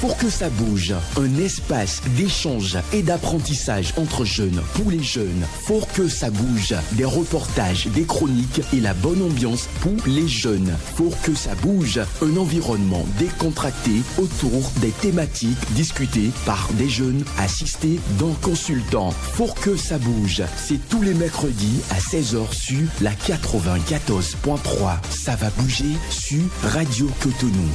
Pour que ça bouge, un espace d'échange et d'apprentissage entre jeunes, pour les jeunes. Pour que ça bouge, des reportages, des chroniques et la bonne ambiance pour les jeunes. Pour que ça bouge, un environnement décontracté autour des thématiques discutées par des jeunes assistés d'un consultant. Pour que ça bouge, c'est tous les mercredis à 16h sur la 94.3. Ça va bouger sur Radio Cotonou.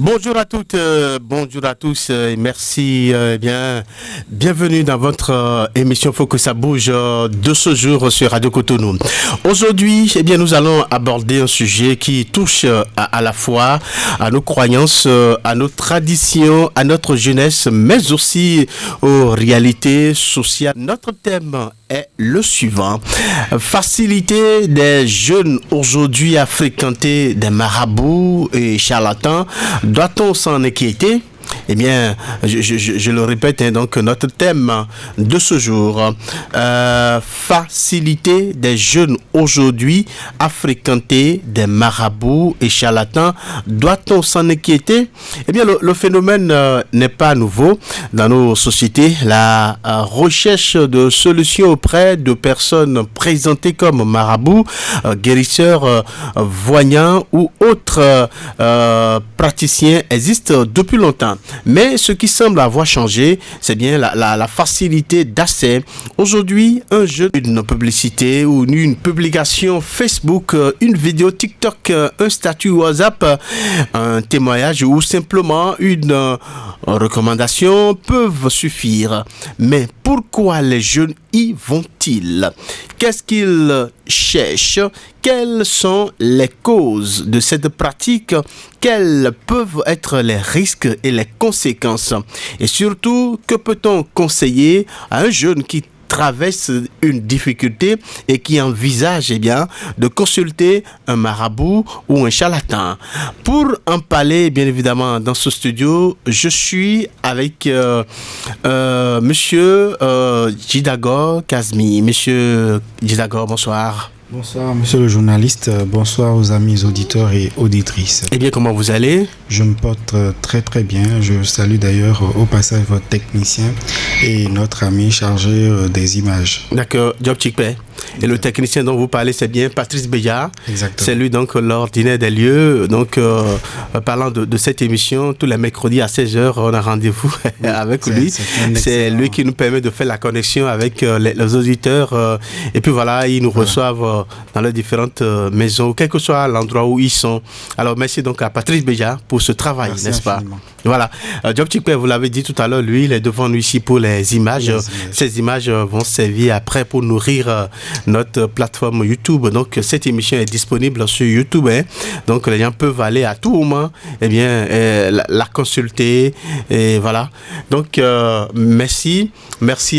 Bonjour à toutes, bonjour à tous, merci, bienvenue dans votre émission Faut que ça bouge de ce jour sur Radio Cotonou. Aujourd'hui, nous allons aborder un sujet qui touche à la fois à nos croyances, à nos traditions, à notre jeunesse, mais aussi aux réalités sociales. Notre thème est le suivant: faciliter des jeunes aujourd'hui à fréquenter des marabouts et charlatans. Doit-on s'en inquiéter? Eh bien, je le répète, donc notre thème de ce jour, faciliter des jeunes aujourd'hui à fréquenter des marabouts et charlatans. Doit-on s'en inquiéter? Eh bien, le phénomène n'est pas nouveau dans nos sociétés. La recherche de solutions auprès de personnes présentées comme marabouts, guérisseurs, voyants ou autres praticiens existe depuis longtemps. Mais ce qui semble avoir changé, c'est bien la facilité d'accès. Aujourd'hui, un jeune, une publicité ou une publication Facebook, une vidéo TikTok, un statut WhatsApp, un témoignage ou simplement une recommandation peuvent suffire. Mais pourquoi les jeunes y vont-ils? Qu'est-ce qu'ils cherchent? Quelles sont les causes de cette pratique? Quels peuvent être les risques et les conséquences? Et surtout, que peut-on conseiller à un jeune qui traverse une difficulté et qui envisage de consulter un marabout ou un charlatan? Pour en parler, bien évidemment, dans ce studio, je suis avec Monsieur Djidagor Kazmi. Monsieur Djidagor, bonsoir. Bonsoir, monsieur le journaliste. Bonsoir aux amis auditeurs et auditrices. Eh bien, comment vous allez? Je me porte très très bien. Je salue d'ailleurs au passage votre technicien et notre ami chargé des images. D'accord, Job Chikpe. Et le technicien dont vous parlez, c'est bien Patrice Béja. Exactement. C'est lui donc l'ordinaire des lieux. Donc, parlant de cette émission, tous les mercredis à 16h, on a rendez-vous avec lui. C'est lui qui nous permet de faire la connexion avec les auditeurs. Et puis voilà, ils nous reçoivent dans les différentes maisons, quel que soit l'endroit où ils sont. Alors, merci donc à Patrice Béja pour ce travail, merci n'est-ce infiniment. Pas? Voilà. Job Chikpe, vous l'avez dit tout à l'heure, lui, il est devant nous ici pour les images. Ces images vont servir après pour nourrir notre plateforme YouTube. Donc, cette émission est disponible sur YouTube. Donc, les gens peuvent aller à tout moment, la consulter. Et voilà. Donc, merci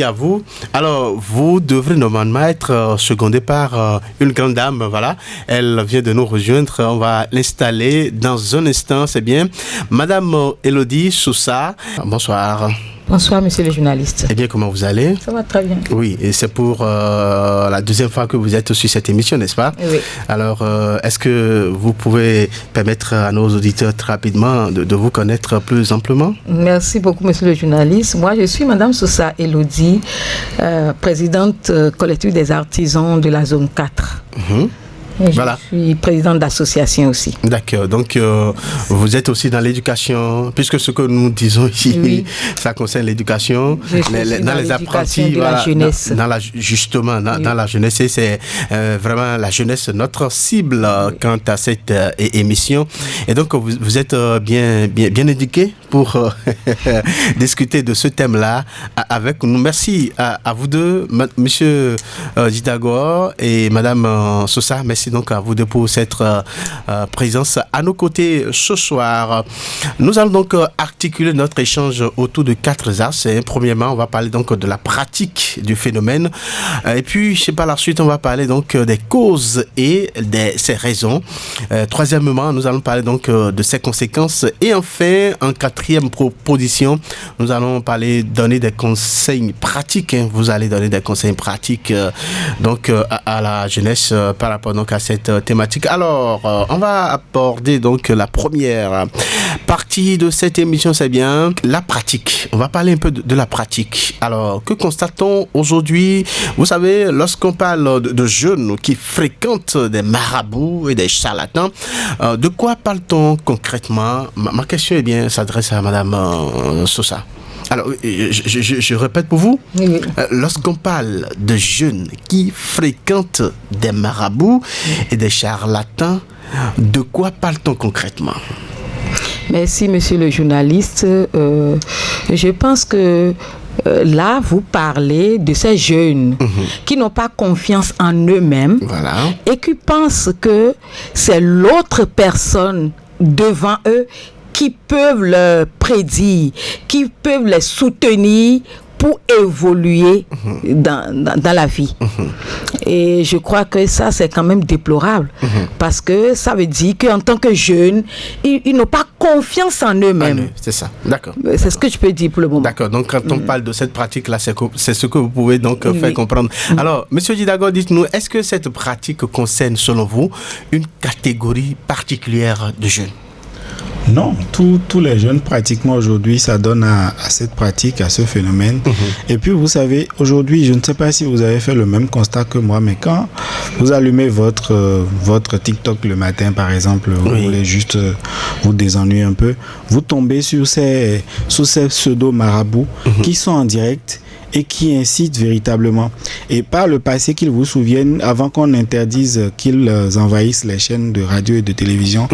à vous. Alors, vous devrez normalement être secondé par une grande dame. Voilà. Elle vient de nous rejoindre. On va l'installer dans un instant. C'est bien. Madame Elodie Sousa. Bonsoir. Bonsoir, monsieur le journaliste. Eh bien, comment vous allez? Ça va très bien. Oui, et c'est pour la deuxième fois que vous êtes sur cette émission, n'est-ce pas? Oui. Alors, est-ce que vous pouvez permettre à nos auditeurs très rapidement de vous connaître plus amplement? Merci beaucoup, monsieur le journaliste. Moi, je suis madame Sousa Elodie, présidente collective des artisans de la zone 4. Voilà. Je suis présidente d'association aussi. D'accord. Donc, vous êtes aussi dans l'éducation, puisque ce que nous disons ici, ça concerne l'éducation, dans les apprentis, de la jeunesse. Dans la jeunesse. Et c'est vraiment la jeunesse, notre cible quant à cette émission. Et donc, vous êtes bien éduqué pour discuter de ce thème-là avec nous. Merci à vous deux, monsieur Djidagor et madame Sousa. Merci donc à vous deux pour cette présence à nos côtés ce soir. Nous allons donc articuler notre échange autour de 4 axes. Premièrement, on va parler donc de la pratique du phénomène. Et puis, par la suite, on va parler donc des causes et de ses raisons. Troisièmement, nous allons parler donc de ses conséquences. Et enfin, en 4e proposition, nous allons donner des conseils pratiques. Vous allez donner des conseils pratiques donc à la jeunesse par rapport donc à cette thématique. Alors, on va aborder donc la première partie de cette émission, c'est bien la pratique. On va parler un peu de la pratique. Alors, que constate-t-on aujourd'hui? Vous savez, lorsqu'on parle de jeunes qui fréquentent des marabouts et des charlatans, de quoi parle-t-on concrètement? Ma question s'adresse à Madame Sosa. Alors, je répète pour vous, oui. Lorsqu'on parle de jeunes qui fréquentent des marabouts et des charlatans, de quoi parle-t-on concrètement? Merci, monsieur le journaliste. Je pense que là, vous parlez de ces jeunes qui n'ont pas confiance en eux-mêmes et qui pensent que c'est l'autre personne devant eux qui peuvent le prédire, qui peuvent les soutenir pour évoluer dans la vie. Et je crois que ça, c'est quand même déplorable parce que ça veut dire qu'en tant que jeunes, ils n'ont pas confiance en eux-mêmes. C'est ça, d'accord. C'est ce que je peux dire pour le moment. D'accord, donc quand on parle de cette pratique-là, c'est ce que vous pouvez donc faire comprendre. Alors, Monsieur Didago, dites-nous, est-ce que cette pratique concerne, selon vous, une catégorie particulière de jeunes? Non, tous les jeunes pratiquement aujourd'hui s'adonnent à cette pratique, à ce phénomène. Et puis vous savez, aujourd'hui, je ne sais pas si vous avez fait le même constat que moi, mais quand vous allumez votre TikTok le matin, par exemple, vous voulez juste vous désennuyer un peu, vous tombez sur ces pseudo-marabouts qui sont en direct et qui incitent véritablement. Et par le passé, qu'ils vous souviennent, avant qu'on interdise qu'ils envahissent les chaînes de radio et de télévision,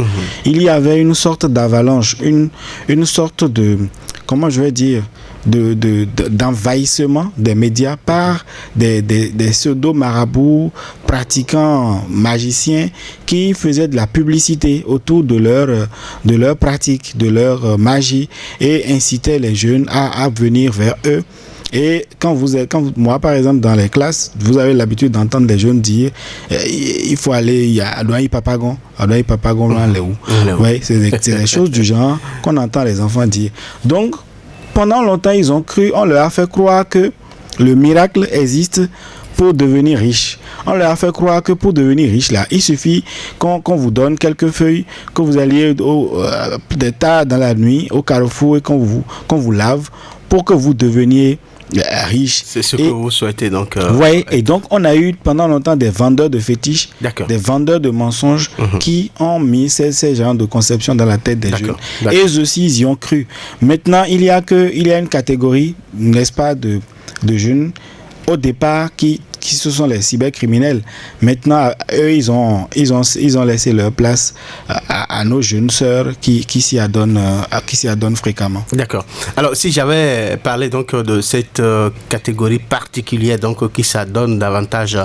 il y avait une sorte d'avalanche, une sorte de, comment je vais dire, d'envahissement des médias par des pseudo-marabouts, pratiquants, magiciens qui faisaient de la publicité autour de leur pratique, de leur magie et incitaient les jeunes à venir vers eux. Et moi, par exemple, dans les classes, vous avez l'habitude d'entendre les jeunes dire il faut aller à Douaï Papagon, là, ouais, c'est des choses du genre qu'on entend les enfants dire. Donc, pendant longtemps, ils ont cru, on leur a fait croire que le miracle existe pour devenir riche. On leur a fait croire que pour devenir riche, là, il suffit qu'on vous donne quelques feuilles, que vous alliez des tas dans la nuit au carrefour et qu'on vous lave pour que vous deveniez riche. C'est ce que vous souhaitez donc. Oui, et donc on a eu pendant longtemps des vendeurs de fétiches, des vendeurs de mensonges qui ont mis ces genres de conceptions dans la tête des jeunes. Et eux aussi, ils y ont cru. Maintenant, il y a une catégorie, n'est-ce pas, de jeunes au départ qui ce sont les cybercriminels. Maintenant, eux, ils ont laissé leur place à nos jeunes sœurs qui s'y adonnent fréquemment. D'accord. Alors, si j'avais parlé donc de cette catégorie particulière donc qui s'adonne davantage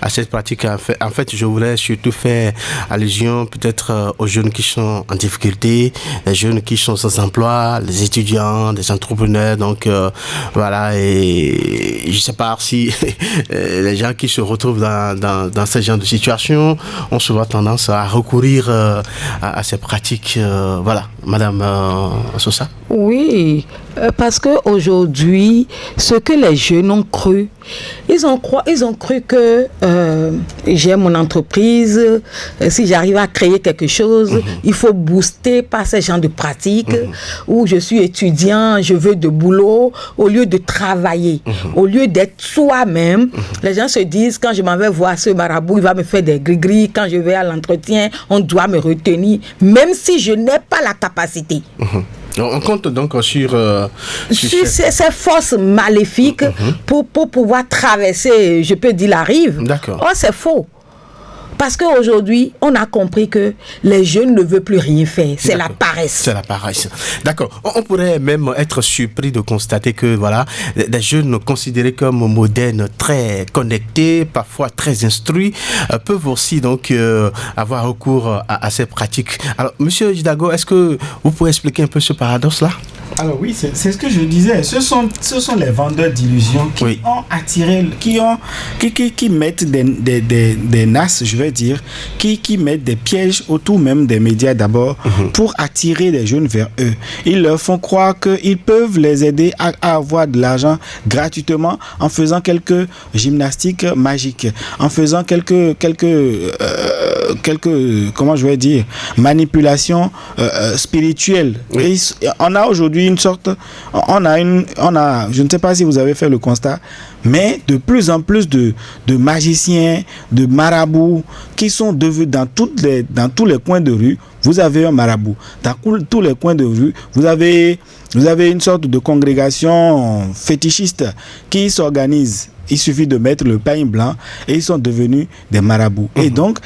à cette pratique, en fait, je voulais surtout faire allusion peut-être aux jeunes qui sont en difficulté, les jeunes qui sont sans emploi, les étudiants, les entrepreneurs, donc voilà. Et je sais pas si les gens qui se retrouvent dans ce genre de situation ont souvent tendance à recourir à ces pratiques. Voilà, Madame Sosa. Oui, parce qu'aujourd'hui, ce que les jeunes ont cru, ils ont cru que j'ai mon entreprise, si j'arrive à créer quelque chose, il faut booster par ces genres de pratiques, où je suis étudiant, je veux de boulot, au lieu de travailler, au lieu d'être soi-même. Les gens se disent, quand je m'en vais voir ce marabout, il va me faire des gris-gris, quand je vais à l'entretien, on doit me retenir, même si je n'ai pas la capacité. On compte donc sur ces forces maléfiques pour pouvoir traverser, je peux dire, la rive. D'accord. Oh, c'est faux. Parce qu'aujourd'hui, on a compris que les jeunes ne veulent plus rien faire. C'est la paresse. C'est la paresse. D'accord. On pourrait même être surpris de constater que voilà, des jeunes considérés comme modernes, très connectés, parfois très instruits, peuvent aussi donc avoir recours à ces pratiques. Alors, Monsieur Jidago, est-ce que vous pouvez expliquer un peu ce paradoxe-là? Alors oui, c'est ce que je disais. Ce sont les vendeurs d'illusions qui ont attiré, qui mettent des nasses, je vais dire, qui mettent des pièges autour même des médias d'abord pour attirer les jeunes vers eux. Ils leur font croire qu'ils peuvent les aider à avoir de l'argent gratuitement en faisant quelques gymnastiques magiques, en faisant quelques comment je vais dire, manipulations spirituelles. Et on a aujourd'hui une sorte, je ne sais pas si vous avez fait le constat, mais de plus en plus de magiciens, de marabouts qui sont devenus dans tous les coins de rue. Vous avez un marabout. Dans tous les coins de rue, vous avez une sorte de congrégation fétichiste qui s'organise. Il suffit de mettre le pain blanc et ils sont devenus des marabouts. Et donc,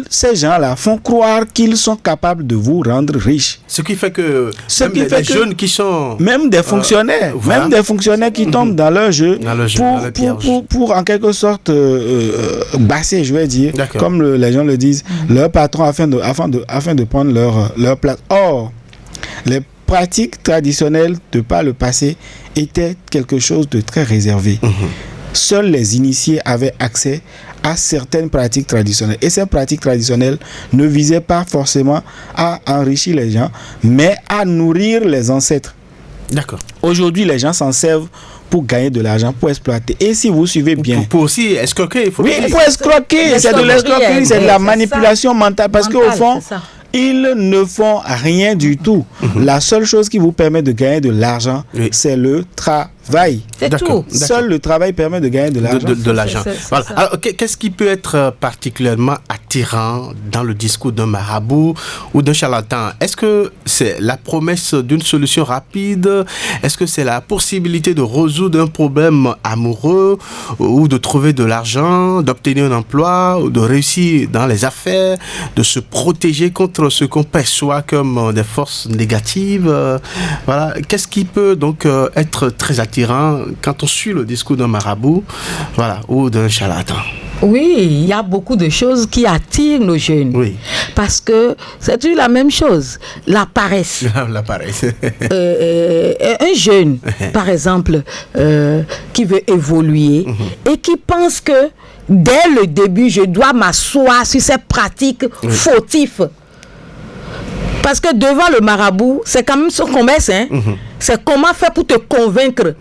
ces gens-là font croire qu'ils sont capables de vous rendre riche. Ce qui fait que les jeunes qui sont... Même des fonctionnaires, qui tombent dans leur jeu, pour en quelque sorte basser, je vais dire, comme les gens le disent, leur patron afin de prendre leur place. Or, les pratiques traditionnelles de par le passé étaient quelque chose de très réservé. Seuls les initiés avaient accès à certaines pratiques traditionnelles. Et ces pratiques traditionnelles ne visaient pas forcément à enrichir les gens, mais à nourrir les ancêtres. D'accord. Aujourd'hui, les gens s'en servent pour gagner de l'argent, pour exploiter. Et si vous suivez bien... Pour aussi escroquer. Pour escroquer. C'est de l'escroquerie, c'est de la manipulation mentale. Parce qu'au fond... Ils ne font rien du tout. La seule chose qui vous permet de gagner de l'argent, c'est le travail. C'est tout. Seul le travail permet de gagner de l'argent. De l'argent. Voilà. Alors, qu'est-ce qui peut être particulièrement attirant dans le discours d'un marabout ou d'un charlatan? Est-ce que c'est la promesse d'une solution rapide? Est-ce que c'est la possibilité de résoudre un problème amoureux ou de trouver de l'argent, d'obtenir un emploi ou de réussir dans les affaires, de se protéger contre ce qu'on perçoit comme des forces négatives? Voilà. Qu'est-ce qui peut donc être très attirant quand on suit le discours d'un marabout, voilà, ou d'un charlatan? Oui, il y a beaucoup de choses qui attirent nos jeunes. Oui. Parce que c'est toujours la même chose, la paresse. La paresse. Un jeune, par exemple, qui veut évoluer et qui pense que dès le début, je dois m'asseoir sur ces pratiques fautives. Parce que devant le marabout, c'est quand même son commerce. C'est comment faire pour te convaincre.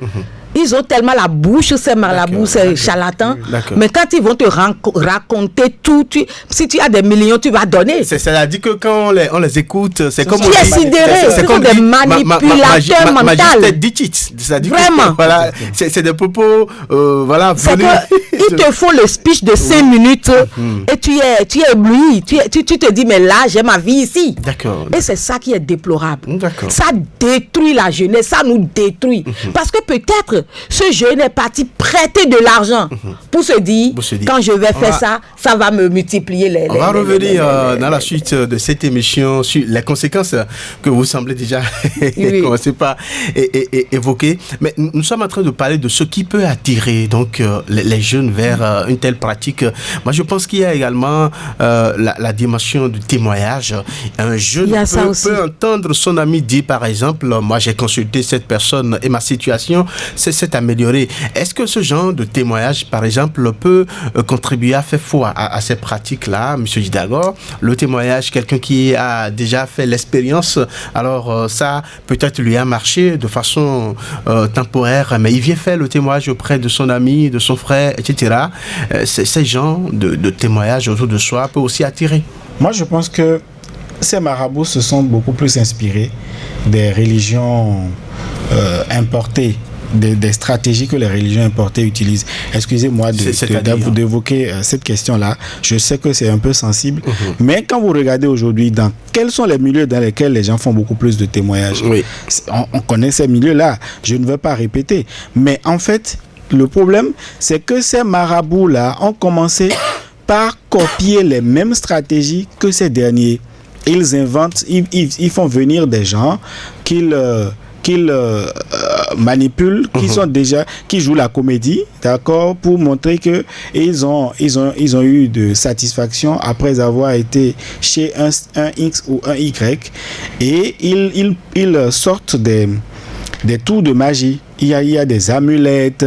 Ils ont tellement la bouche, ces marabouts, ces charlatans. Mais quand ils vont te raconter tout, si tu as des millions, tu vas donner. C'est-à-dire que quand on les écoute, c'est comme... Qui est sidéré, c'est comme des manipulateurs mentaux. Vraiment. Voilà, c'est des propos, voilà, venus... Ils te font le speech de 5 minutes et tu es ébloui. Tu te dis, mais là, j'ai ma vie ici. D'accord. Et c'est ça qui est déplorable. Ça détruit la jeunesse, ça nous détruit. Parce que peut-être ce jeune est parti prêter de l'argent pour se dire, quand je vais faire ça, ça va me multiplier les... On va revenir dans la suite de cette émission sur les conséquences que vous semblez déjà commencer par évoquer. Mais nous sommes en train de parler de ce qui peut attirer donc les jeunes vers une telle pratique. Moi, je pense qu'il y a également la dimension du témoignage. Un jeune peut entendre son ami dire, par exemple, moi j'ai consulté cette personne et ma situation s'est améliorée. Est-ce que ce genre de témoignage, par exemple, peut contribuer à faire foi à ces pratiques-là, M. Jidago? Le témoignage, quelqu'un qui a déjà fait l'expérience, alors ça, peut-être lui a marché de façon temporaire, mais il vient faire le témoignage auprès de son ami, de son frère, etc. Ces genres de témoignages autour de soi peut aussi attirer. Moi, je pense que ces marabouts se sont beaucoup plus inspirés des religions importées, des stratégies que les religions importées utilisent. Excusez-moi d'évoquer cette question-là. Je sais que c'est un peu sensible, mais quand vous regardez aujourd'hui dans quels sont les milieux dans lesquels les gens font beaucoup plus de témoignages, on connaît ces milieux-là. Je ne veux pas répéter, mais en fait, le problème, c'est que ces marabouts-là ont commencé par copier les mêmes stratégies que ces derniers. Ils inventent, ils font venir des gens qu'ils manipulent, qui jouent la comédie, d'accord, pour montrer que ils ont eu de satisfaction après avoir été chez un X ou un Y, et ils sortent des tours de magie. Il y a des amulettes.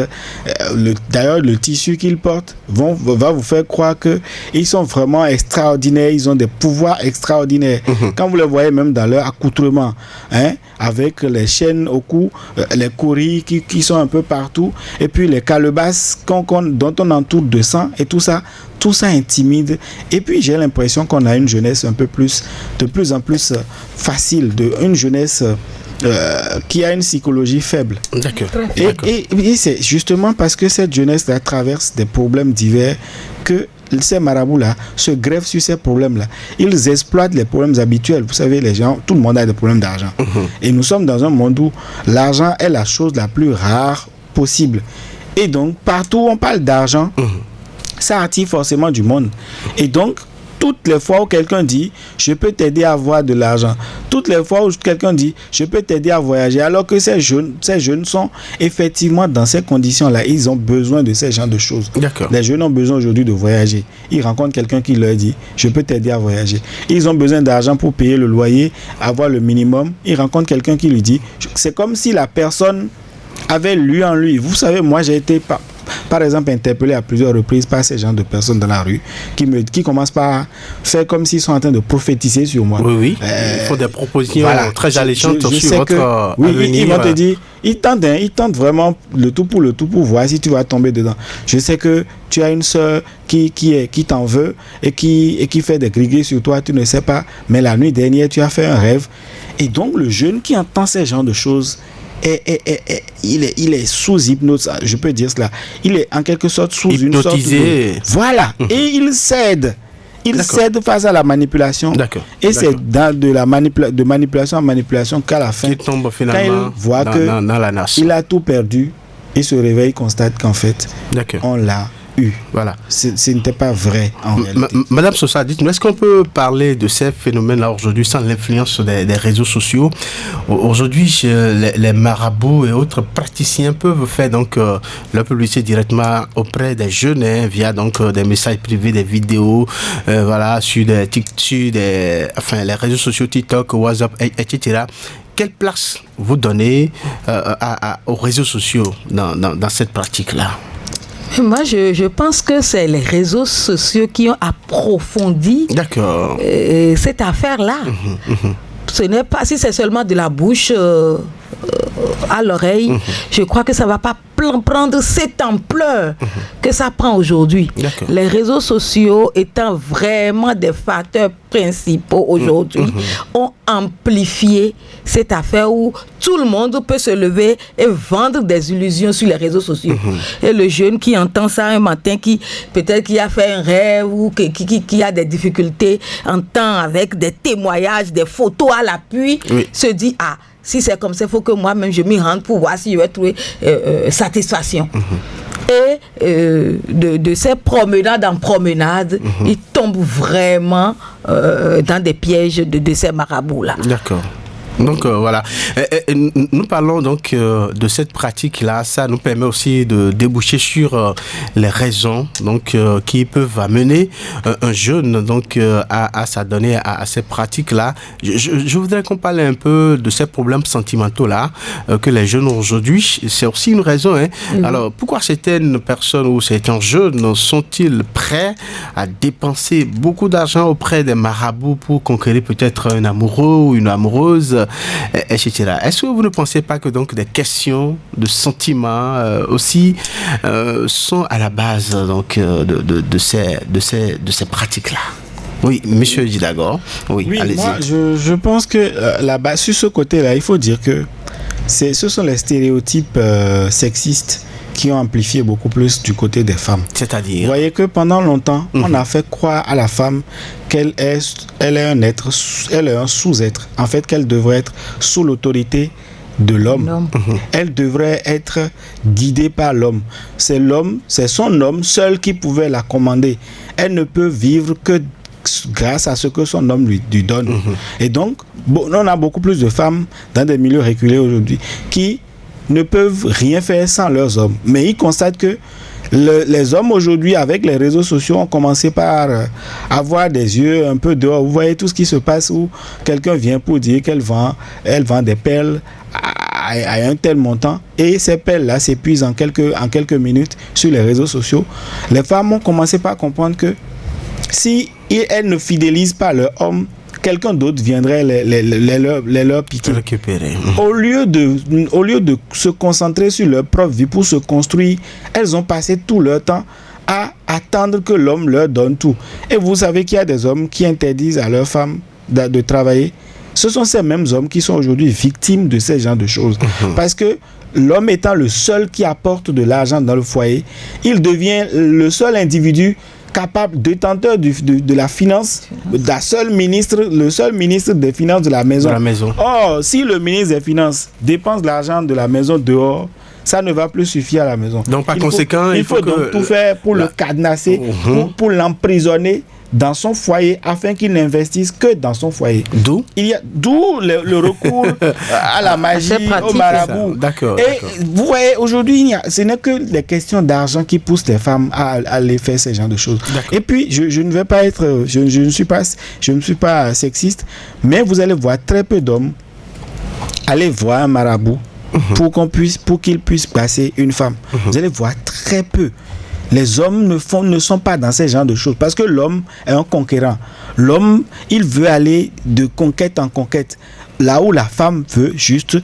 D'ailleurs, le tissu qu'ils portent va vous faire croire qu'ils sont vraiment extraordinaires. Ils ont des pouvoirs extraordinaires. Quand vous les voyez même dans leur accoutrement, avec les chaînes au cou, les coris qui sont un peu partout, et puis les calebasses dont on entoure de sang, et tout ça intimide. Et puis j'ai l'impression qu'on a une jeunesse de plus en plus facile, une jeunesse qui a une psychologie faible. D'accord. Et c'est justement parce que cette jeunesse-là traverse des problèmes divers que ces marabouts-là se greffent sur ces problèmes-là. Ils exploitent les problèmes habituels. Vous savez, les gens, tout le monde a des problèmes d'argent. Et nous sommes dans un monde où l'argent est la chose la plus rare possible. Et donc, partout où on parle d'argent, ça attire forcément du monde. Et donc, toutes les fois où quelqu'un dit je peux t'aider à avoir de l'argent, toutes les fois où quelqu'un dit je peux t'aider à voyager, alors que ces jeunes sont effectivement dans ces conditions-là, ils ont besoin de ces genres de choses. D'accord. Les jeunes ont besoin aujourd'hui de voyager. Ils rencontrent quelqu'un qui leur dit je peux t'aider à voyager. Ils ont besoin d'argent pour payer le loyer, avoir le minimum. Ils rencontrent quelqu'un qui lui dit, c'est comme si la personne avait lu en lui. Vous savez, moi j'ai été par exemple interpellé à plusieurs reprises par ces gens de personnes dans la rue qui commencent par faire comme s'ils sont en train de prophétiser sur moi. Oui. Ils font des propositions très alléchantes sur votre avenir. Ils vont te dire, ils tentent vraiment le tout pour voir si tu vas tomber dedans. Je sais que tu as une soeur qui t'en veut et qui fait des grigues sur toi, tu ne sais pas, mais la nuit dernière tu as fait un rêve. Et donc le jeune qui entend ces genres de choses, il est sous hypnose, je peux dire cela. Il est en quelque sorte sous hypnotisé. Une sorte de... Voilà. Et il cède. Il cède face à la manipulation. D'accord. Et c'est de manipulation en manipulation qu'à la fin, il tombe finalement quand il voit dans la nasse. Il a tout perdu, il se réveille, constate qu'en fait, on l'a eu. Voilà. Ce n'était pas vrai en réalité. Madame Sosa, dites-nous, est-ce qu'on peut parler de ces phénomènes-là aujourd'hui sans l'influence des réseaux sociaux? Aujourd'hui, les marabouts et autres praticiens peuvent faire donc leur publicité directement auprès des jeunes via donc des messages privés, des vidéos, sur les réseaux sociaux, TikTok, WhatsApp, etc. Quelle place vous donnez aux réseaux sociaux dans cette pratique-là? Moi, je pense que c'est les réseaux sociaux qui ont approfondi cette affaire-là. Ce n'est pas, si c'est seulement de la bouche à l'oreille, je crois que ça ne va pas prendre cette ampleur que ça prend aujourd'hui. Les réseaux sociaux étant vraiment des facteurs principaux aujourd'hui, ont amplifié cette affaire où tout le monde peut se lever et vendre des illusions sur les réseaux sociaux. Et le jeune qui entend ça un matin, qui peut-être qui a fait un rêve ou qui a des difficultés, entend avec des témoignages, des photos à l'appui, se dit si c'est comme ça, il faut que moi-même je m'y rende pour voir si je vais trouver satisfaction. Et de ces promenades en promenade, ils tombent vraiment dans des pièges de ces marabouts-là. D'accord. Donc voilà. Nous parlons donc de cette pratique-là. Ça nous permet aussi de déboucher sur les raisons donc qui peuvent amener un jeune donc à s'adonner à ces pratiques-là. Je voudrais qu'on parle un peu de ces problèmes sentimentaux-là que les jeunes ont aujourd'hui. C'est aussi une raison. Alors pourquoi certaines personnes ou certains jeunes sont-ils prêts à dépenser beaucoup d'argent auprès des marabouts pour conquérir peut-être un amoureux ou une amoureuse, etc. Est-ce que vous ne pensez pas que donc des questions de sentiments aussi sont à la base donc de ces pratiques-là? Oui, monsieur Didagor. Oui, allez-y. Moi, je pense que là-bas, sur ce côté-là, il faut dire que ce sont les stéréotypes sexistes qui ont amplifié beaucoup plus du côté des femmes. C'est-à-dire? Vous voyez que pendant longtemps, on a fait croire à la femme qu'elle est un être, elle est un sous-être. En fait, qu'elle devrait être sous l'autorité de l'homme. Elle devrait être guidée par l'homme. C'est son homme seul qui pouvait la commander. Elle ne peut vivre que grâce à ce que son homme lui donne. Et donc, on a beaucoup plus de femmes dans des milieux reculés aujourd'hui qui ne peuvent rien faire sans leurs hommes. Mais ils constatent que les hommes aujourd'hui, avec les réseaux sociaux, ont commencé par avoir des yeux un peu dehors. Vous voyez tout ce qui se passe où quelqu'un vient pour dire qu'elle vend des perles à un tel montant, et ces perles-là s'épuisent en quelques minutes sur les réseaux sociaux. Les femmes ont commencé par comprendre que si elles ne fidélisent pas leur homme, quelqu'un d'autre viendrait les leur piquer. Récupérer. Au lieu de se concentrer sur leur propre vie pour se construire, elles ont passé tout leur temps à attendre que l'homme leur donne tout. Et vous savez qu'il y a des hommes qui interdisent à leurs femmes de travailler. Ce sont ces mêmes hommes qui sont aujourd'hui victimes de ces genres de choses. Parce que l'homme étant le seul qui apporte de l'argent dans le foyer, il devient le seul individu capable, détenteur de la finance, le seul ministre des finances de la maison. Or, si le ministre des finances dépense l'argent de la maison dehors, ça ne va plus suffire à la maison. Donc, par conséquent, il faut donc tout faire pour le cadenasser, pour l'emprisonner dans son foyer, afin qu'il n'investisse que dans son foyer. D'où le recours à la magie, au marabout. D'accord. Vous voyez, aujourd'hui, ce n'est que des questions d'argent qui poussent les femmes à aller faire ce genre de choses. Et puis, je ne vais pas être, je ne suis pas sexiste, mais vous allez voir très peu d'hommes aller voir un marabout pour qu'il puisse passer une femme. Vous allez voir très peu. Les hommes ne sont pas dans ce genre de choses, parce que l'homme est un conquérant. L'homme, il veut aller de conquête en conquête, là où la femme veut juste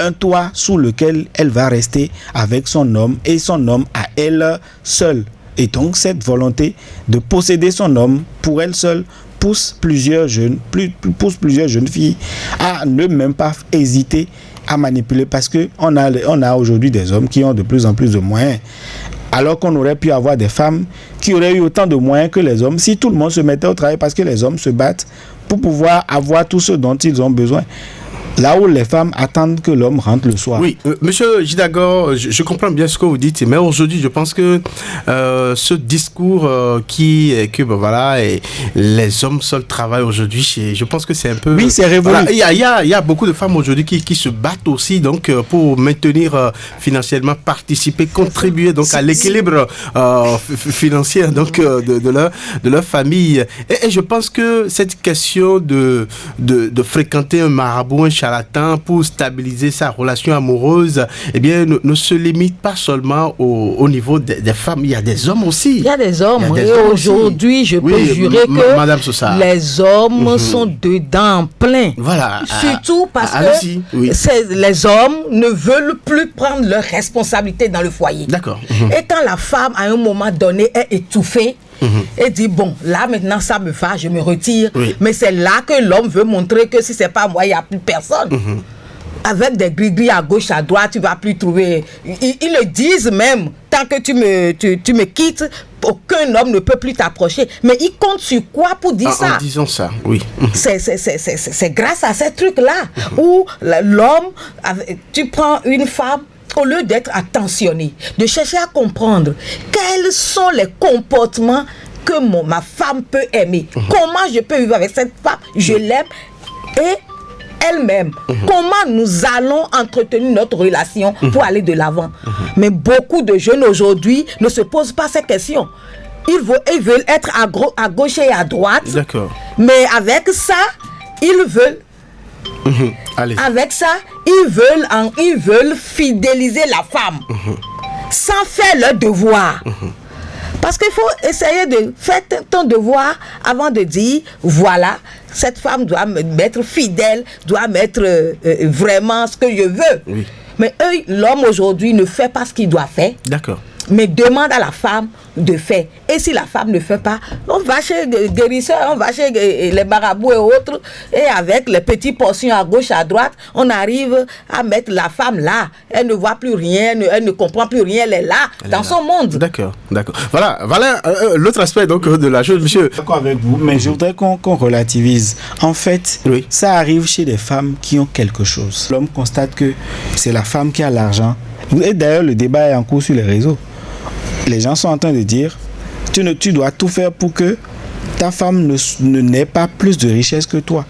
un toit sous lequel elle va rester avec son homme, et son homme à elle seule. Et donc cette volonté de posséder son homme pour elle seule pousse plusieurs jeunes filles à ne même pas hésiter à manipuler, parce que on a aujourd'hui des hommes qui ont de plus en plus de moyens, alors qu'on aurait pu avoir des femmes qui auraient eu autant de moyens que les hommes si tout le monde se mettait au travail, parce que les hommes se battent pour pouvoir avoir tout ce dont ils ont besoin. Là où les femmes attendent que l'homme rentre le soir. Oui, monsieur Jidagor, je comprends bien ce que vous dites, mais aujourd'hui, je pense que ce discours et les hommes seuls travaillent aujourd'hui, je pense que c'est un peu... Oui, c'est révolu. Voilà, il y a beaucoup de femmes aujourd'hui qui se battent aussi donc, pour maintenir financièrement, participer, contribuer donc, à l'équilibre financier donc, de leur famille. Et je pense que cette question de fréquenter un marabout, un charlatan pour stabiliser sa relation amoureuse, eh bien, ne se limite pas seulement au niveau des femmes. Il y a des hommes aussi. Il y a des hommes. Et aujourd'hui, je peux jurer que Madame Sosa, les hommes sont dedans en plein. Voilà. Surtout parce que les hommes ne veulent plus prendre leurs responsabilités dans le foyer. D'accord. Et quand la femme, à un moment donné, est étouffée, et dit bon, là maintenant ça me va, je me retire. Mais c'est là que l'homme veut montrer que si c'est pas moi, il n'y a plus personne. Avec des gris-gris à gauche, à droite, tu vas plus trouver. Ils le disent même, tant que tu me quittes, aucun homme ne peut plus t'approcher. Mais ils comptent sur quoi pour dire ça? En disant ça, oui. C'est grâce à ces trucs-là où l'homme, tu prends une femme, au lieu d'être attentionné, de chercher à comprendre quels sont les comportements que ma femme peut aimer, comment je peux vivre avec cette femme, je l'aime, et elle-même, comment nous allons entretenir notre relation pour aller de l'avant. Mais beaucoup de jeunes aujourd'hui ne se posent pas ces questions. Ils veulent être à gauche et à droite, mais avec ça, ils veulent avec ça, ils veulent fidéliser la femme sans faire leur devoir. Parce qu'il faut essayer de faire ton devoir avant de dire voilà, cette femme doit m'être fidèle, doit m'être vraiment ce que je veux. Mais l'homme aujourd'hui ne fait pas ce qu'il doit faire. Mais demande à la femme de faire. Et si la femme ne fait pas, on va chez les guérisseurs, on va chez les marabouts et autres, et avec les petites portions à gauche, à droite, on arrive à mettre la femme là. Elle ne voit plus rien, elle ne comprend plus rien, elle est là, dans son monde. D'accord. Voilà l'autre aspect donc de la chose, monsieur. D'accord avec vous, mais je voudrais qu'on relativise. En fait, ça arrive chez des femmes qui ont quelque chose. L'homme constate que c'est la femme qui a l'argent. Et d'ailleurs, le débat est en cours sur les réseaux. Les gens sont en train de dire, tu dois tout faire pour que ta femme n'ait pas plus de richesse que toi.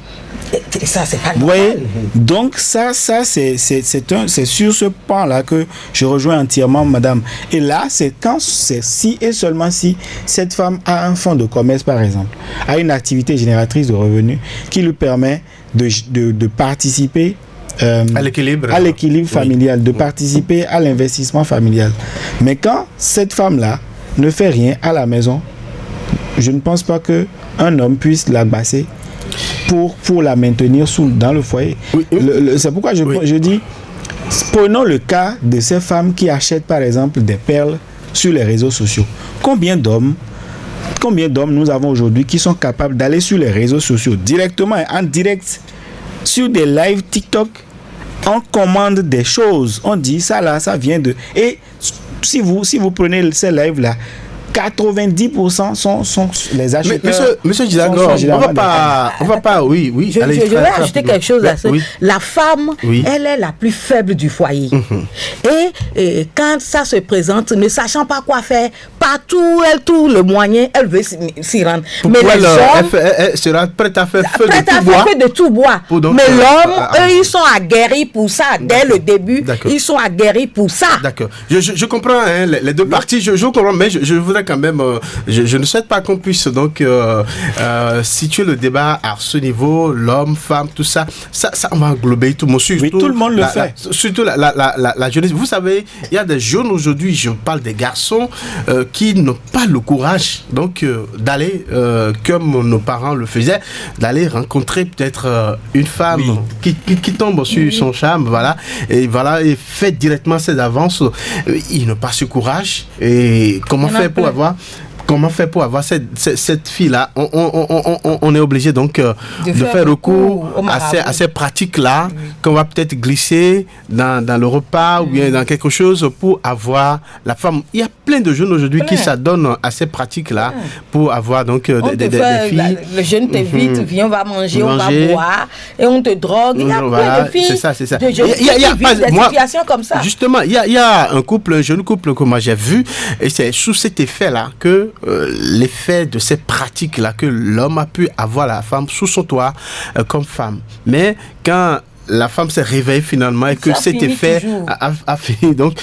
Ça, c'est pas normal. Ouais. Donc ça c'est sur ce point-là que je rejoins entièrement madame. Et là, c'est si et seulement si cette femme a un fonds de commerce, par exemple, a une activité génératrice de revenus qui lui permet de participer à l'équilibre familial, de participer à l'investissement familial. Mais quand cette femme-là ne fait rien à la maison, je ne pense pas qu'un homme puisse l'agbaser pour la maintenir dans le foyer. C'est pourquoi je dis, prenons le cas de ces femmes qui achètent par exemple des perles sur les réseaux sociaux. Combien d'hommes nous avons aujourd'hui qui sont capables d'aller sur les réseaux sociaux directement et en direct sur des lives TikTok, on commande des choses, on dit ça là, ça vient de... Et si vous prenez ces lives là, 90% sont les acheteurs. Monsieur Djilagor, on va pas, oui. Je vais ajouter quelque chose à ça. Oui. La femme, elle est la plus faible du foyer. Et quand ça se présente, ne sachant pas quoi faire, partout, elle trouve le moyen, elle veut s'y rendre. Mais les hommes, elle sera prête à faire feu de tout bois. Mais l'homme, eux, ils sont aguerris pour ça. Dès le début, ils sont aguerris pour ça. D'accord. Je comprends les deux parties, je comprends, mais je voudrais quand même, je ne souhaite pas qu'on puisse donc situer le débat à ce niveau, l'homme, femme, tout ça, on va englober tout le monde. Oui, tout le monde le fait. Surtout la jeunesse. Vous savez, il y a des jeunes aujourd'hui, je parle des garçons qui n'ont pas le courage donc d'aller, comme nos parents le faisaient, d'aller rencontrer peut-être une femme qui tombe sur son charme, voilà, et fait directement ses avances. Ils n'ont pas ce courage. Et comment faire pour avoir cette fille-là? On est obligé donc de faire recours à ces pratiques-là qu'on va peut-être glisser dans le repas ou bien dans quelque chose pour avoir la femme. Il y a plein de jeunes aujourd'hui qui s'adonnent à ces pratiques-là pour avoir donc des filles. Le jeune t'invite, viens, on va manger, on va boire et on te drogue. Il y a plein de filles. C'est ça. Il y a des situations comme ça. Justement, il y a un jeune couple que moi j'ai vu, et c'est sous cet effet-là que l'effet de ces pratiques-là que l'homme a pu avoir la femme sous son toit comme femme. Mais quand la femme s'est réveillée finalement et que cet effet a fini. Donc,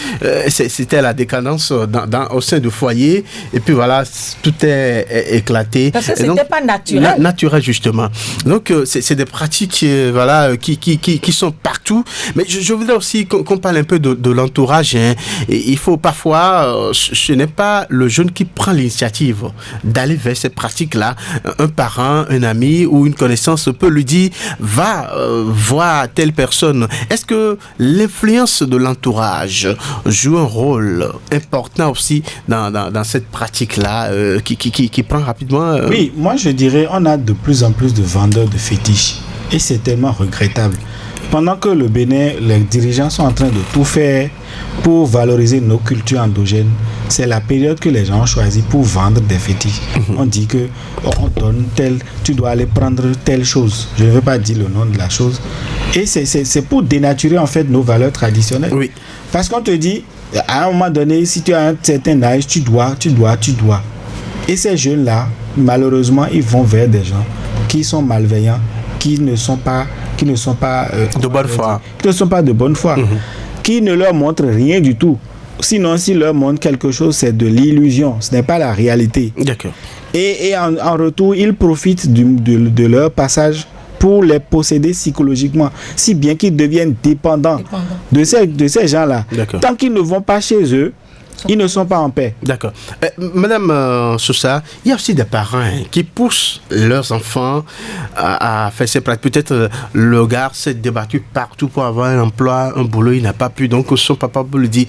c'était la décadence au sein du foyer. Et puis voilà, tout est éclaté. Parce que c'était pas naturel. Naturel, justement. Donc, c'est des pratiques qui sont partout. Mais je voudrais aussi qu'on parle un peu de l'entourage. Hein. Et il faut parfois, ce n'est pas le jeune qui prend l'initiative d'aller vers ces pratiques-là. Un parent, un ami ou une connaissance peut lui dire, va voir telle personne. Est-ce que l'influence de l'entourage joue un rôle important aussi dans cette pratique-là qui prend rapidement Oui, moi je dirais on a de plus en plus de vendeurs de fétiches et c'est tellement regrettable. Pendant que le Bénin, les dirigeants sont en train de tout faire pour valoriser nos cultures endogènes, c'est la période que les gens ont choisi pour vendre des fétiches. On dit que on donne tu dois aller prendre telle chose. Je ne veux pas dire le nom de la chose. Et c'est pour dénaturer en fait nos valeurs traditionnelles. Oui. Parce qu'on te dit, à un moment donné, si tu as un certain âge, tu dois. Et ces jeunes-là, malheureusement, ils vont vers des gens qui sont malveillants, qui ne sont pas de bonne foi. Qui ne sont pas de bonne foi. Qui ne leur montrent rien du tout. Sinon, s'ils leur montrent quelque chose, c'est de l'illusion. Ce n'est pas la réalité. D'accord. Et en retour, ils profitent de leur passage pour les posséder psychologiquement, si bien qu'ils deviennent dépendants de ces gens-là. D'accord. Tant qu'ils ne vont pas chez eux, ils ne sont pas en paix. D'accord. Madame Sousa, il y a aussi des parents qui poussent leurs enfants à faire ces pratiques. Peut-être le gars s'est débattu partout pour avoir un emploi, un boulot, il n'a pas pu. Donc son papa lui dit,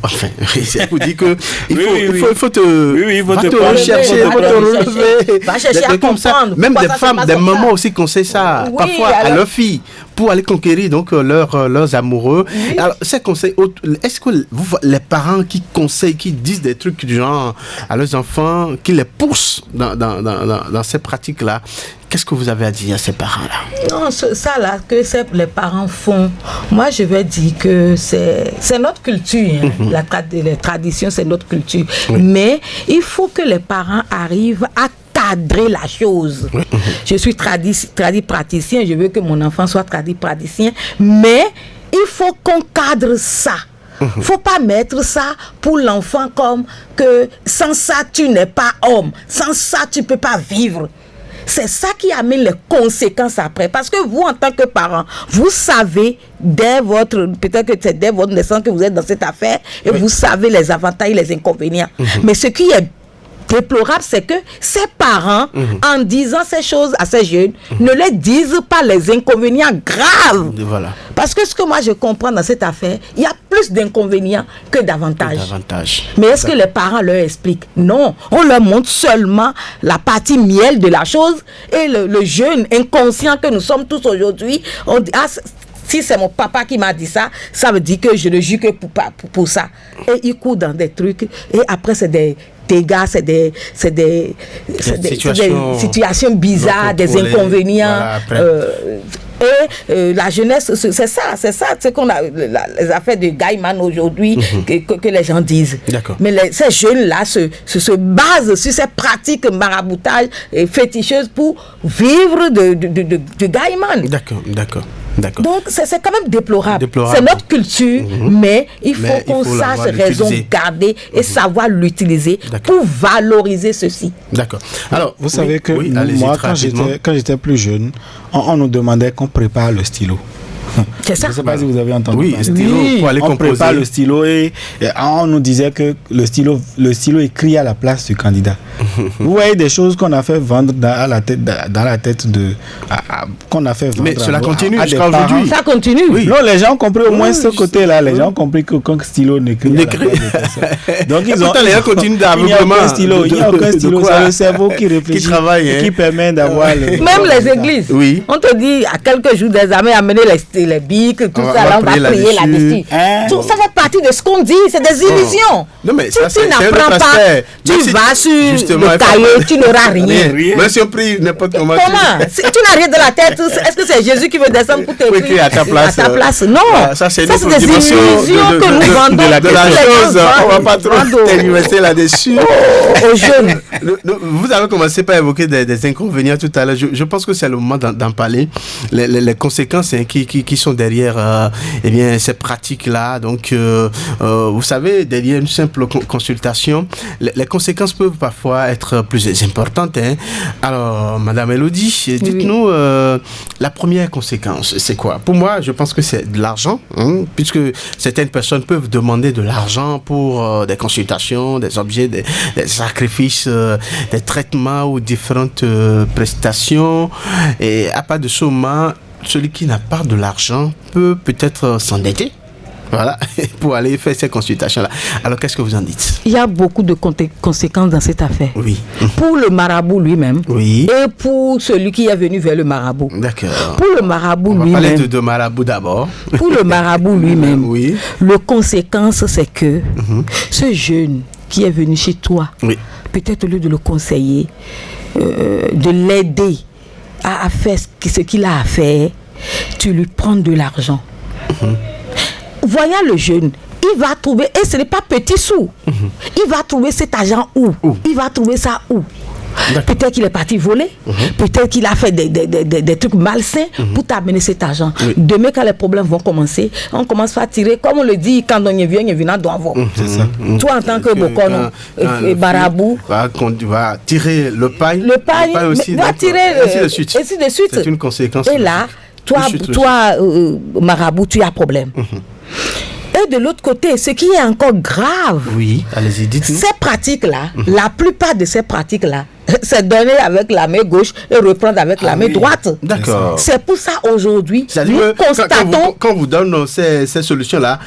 Enfin, vous dit que il faut te rechercher, il faut te relever. Va chercher à comprendre. Même des femmes, des mamans aussi conseillent ça, parfois à leurs filles, pour aller conquérir donc leurs amoureux. Oui. Alors, ces conseils, est-ce que les parents qui conseillent, qui disent des trucs du genre à leurs enfants, qui les poussent dans ces pratiques-là, qu'est-ce que vous avez à dire à ces parents-là? Non, ça là que les parents font, moi je vais dire que c'est notre culture, hein. Les traditions, c'est notre culture. Oui. Mais il faut que les parents arrivent à cadrer la chose. Oui. Je suis tradit praticien, je veux que mon enfant soit tradit praticien, mais il faut qu'on cadre ça. Faut pas mettre ça pour l'enfant comme que sans ça tu n'es pas homme, sans ça tu peux pas vivre. C'est ça qui amène les conséquences après. Parce que vous, en tant que parent, vous savez, peut-être que c'est dès votre naissance que vous êtes dans cette affaire, et vous savez les avantages et les inconvénients. Mais ce qui est déplorable, c'est que ces parents, en disant ces choses à ces jeunes, ne les disent pas les inconvénients graves. Voilà. Parce que ce que moi je comprends dans cette affaire, il y a plus d'inconvénients que d'avantages. Mais est-ce que les parents leur expliquent? Non, on leur montre seulement la partie miel de la chose, et le jeune inconscient que nous sommes tous aujourd'hui, on dit, si c'est mon papa qui m'a dit ça, ça veut dire que je le juge que pour ça. Et il court dans des trucs, et après c'est des dégâts, c'est des situations bizarres, des inconvénients. Voilà, et la jeunesse, c'est ça, c'est qu'on a les affaires de Gaiman aujourd'hui que les gens disent. D'accord. Mais ces jeunes-là se basent sur ces pratiques maraboutage et féticheuses pour vivre de Gaiman. D'accord. Donc c'est quand même déplorable. C'est notre culture, mais il faut qu'on sache raison garder et savoir l'utiliser pour valoriser ceci. D'accord. Alors, vous savez que moi, quand j'étais plus jeune, on nous demandait qu'on prépare le stylo. C'est ça. Je ne sais pas si vous avez entendu. Oui, stylo, pour aller composer. On prépare le stylo et on nous disait que le stylo écrit à la place du candidat. Vous voyez des choses qu'on a fait vendre dans la tête qu'on a fait vendre. Mais cela continue jusqu'à aujourd'hui. Ça continue. Oui. Non, les gens ont compris au moins ce côté-là. Les gens ont compris que quand stylo n'écrit à la place de personne. Donc ils ont. Les gens continuent d'aveuglement. Il n'y a aucun stylo. C'est le cerveau qui réfléchit, qui travaille, et qui permet d'avoir. Même les églises. Oui. On te dit à quelques jours des amis amener les bics, tout ça, là, on va prier là-dessus. Tout ça fait partie de ce qu'on dit, c'est des illusions. Non, mais si tu n'apprends pas, tu vas sur le cahier, tu n'auras rien. Même si on prie n'importe comment. Comment? Si tu n'as rien de la tête, est-ce que c'est Jésus qui veut descendre pour t'écrire à ta place? Non. Ça, c'est des illusions que nous vendons de la chose. On ne va pas trop t'énumérer là-dessus. Aux jeunes. Vous avez commencé par évoquer des inconvénients tout à l'heure. Je pense que c'est le moment d'en parler. Les conséquences qui sont derrière ces pratiques-là. Donc, vous savez, derrière une simple consultation, les conséquences peuvent parfois être plus importantes. Alors, Madame Elodie, dites-nous, la première conséquence, c'est quoi? Pour moi, je pense que c'est de l'argent, puisque certaines personnes peuvent demander de l'argent pour des consultations, des objets, des sacrifices, des traitements ou différentes prestations. Et à part de ce moment, celui qui n'a pas de l'argent peut peut-être s'endetter, voilà, pour aller faire ces consultations-là. Alors, qu'est-ce que vous en dites? Il y a beaucoup de conséquences dans cette affaire. Oui. Pour le marabout lui-même. Oui. Et pour celui qui est venu vers le marabout. D'accord. Pour le marabout lui-même. On va parler de marabout d'abord. Pour le marabout lui-même. Oui. Le conséquence, c'est que ce jeune qui est venu chez toi, peut-être au lieu de le conseiller, de l'aider à faire ce qu'il a à faire, tu lui prends de l'argent. Voyant le jeune, il va trouver, et ce n'est pas petit sous, il va trouver cet argent où? Il va trouver ça où? Peut-être qu'il est parti voler, peut-être qu'il a fait des trucs malsains pour t'amener cet argent. Demain, quand les problèmes vont commencer, on commence à tirer, comme on le dit, quand on y vient dans avoir. C'est ça. Toi, en tant que Bokono et Barabou, tu vas tirer le paille aussi, va tirer ainsi de suite. C'est une conséquence. Et là, toi Marabout, tu as problème. Et de l'autre côté, ce qui est encore grave, oui, allez-y, dites-nous. Ces pratiques-là, la plupart de ces pratiques-là, c'est donner avec la main gauche et reprendre avec la main droite. D'accord. C'est pour ça aujourd'hui, nous constatons... Quand vous donne ces solutions-là,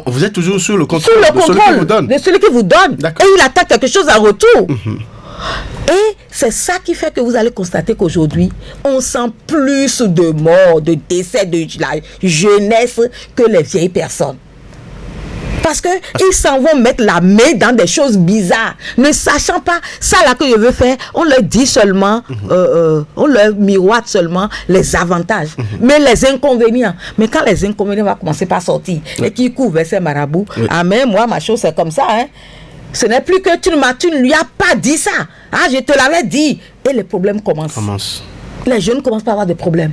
vous êtes toujours sous le contrôle, de celui qui vous donne. Et il attend quelque chose en retour. Et c'est ça qui fait que vous allez constater qu'aujourd'hui, on sent plus de morts, de décès de la jeunesse que les vieilles personnes. Parce qu'ils s'en vont mettre la main dans des choses bizarres, ne sachant pas, ça là que je veux faire, on leur dit seulement, on leur miroite seulement les avantages, mais les inconvénients. Mais quand les inconvénients vont commencer par sortir, et qui couvrent ces marabouts, ah mais moi ma chose c'est comme ça, hein. Ce n'est plus que tu ne lui as pas dit ça. Ah, je te l'avais dit. Et les problèmes commencent. Les jeunes commencent par avoir des problèmes.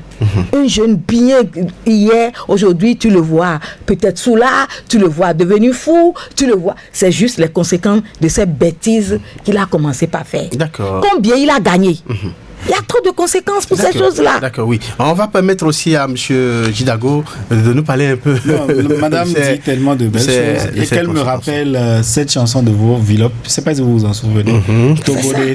Un jeune bien hier, aujourd'hui, tu le vois peut-être sous là, tu le vois devenu fou, tu le vois. C'est juste les conséquences de ces bêtises qu'il a commencé par faire. D'accord. Combien il a gagné? Il y a trop de conséquences pour ces choses-là. D'accord, oui. On va permettre aussi à M. Jidago de nous parler un peu. Non, madame dit tellement de belles choses. Et qu'elle me rappelle cette chanson de vos Villop. Je ne sais pas si vous vous en souvenez.